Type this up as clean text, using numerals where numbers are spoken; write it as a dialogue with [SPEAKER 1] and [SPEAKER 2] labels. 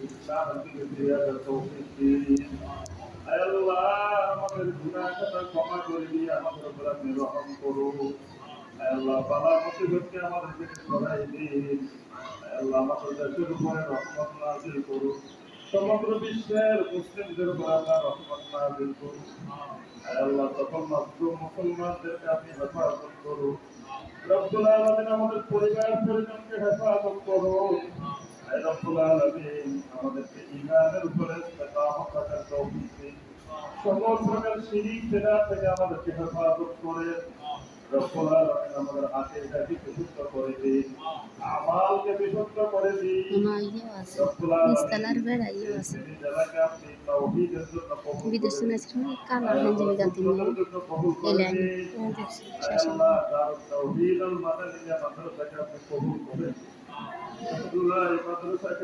[SPEAKER 1] ইসলামের দিকে ফিরে আসার তৌফিক দিন। আয় আল্লাহ, আমাদের গুনাহ খাতা ক্ষমা করে দিয়ে আমাদের উপর আপনি রহম করুন। আয় আল্লাহ, বালা মুসিবতকে আমাদের থেকে সরাই দিন। আয় আল্লাহ, আমাদের দেশের উপরে রহমত নাযিল করুন। সমগ্র বিশ্বের মুসলিমদের উপর আল্লাহ রহমত নাযিল করুন। আয় আল্লাহ, সকল মাসলুম মুসলমানদেরকে আপনি হেফাজত করুন। রব্বুল আলামিন, আমাদের পরিবার পরিজনকে হেফাজত করুন। আয় রব্বুল আলামিন, আমাদেরকে ঈমানের উপরে ইস্তেকামত রাখার তৌফিক দিন। সকল প্রকার শিরিক বিদআত থেকে আমাদেরকে হেফাজত করেন। রব্বুল আলামিন, আমাদের আকীদাকে বিশুদ্ধ করে দিন, আমালকে বিশুদ্ধ করে দিন। রব্বুল আলামিন, এই জায়গাকে আপনি তাওহীদের জন্য কবুল করে দিন। আয় আল্লাহ, সুন্নতের জন্য কবুল করে দিন। আয় আল্লাহ, দারুত তাওহীদ আল মাদানিয়া মাদ্রাসাকে আপনি কবুল করেন। আল্লাহ, এই মাদ্রাসাকে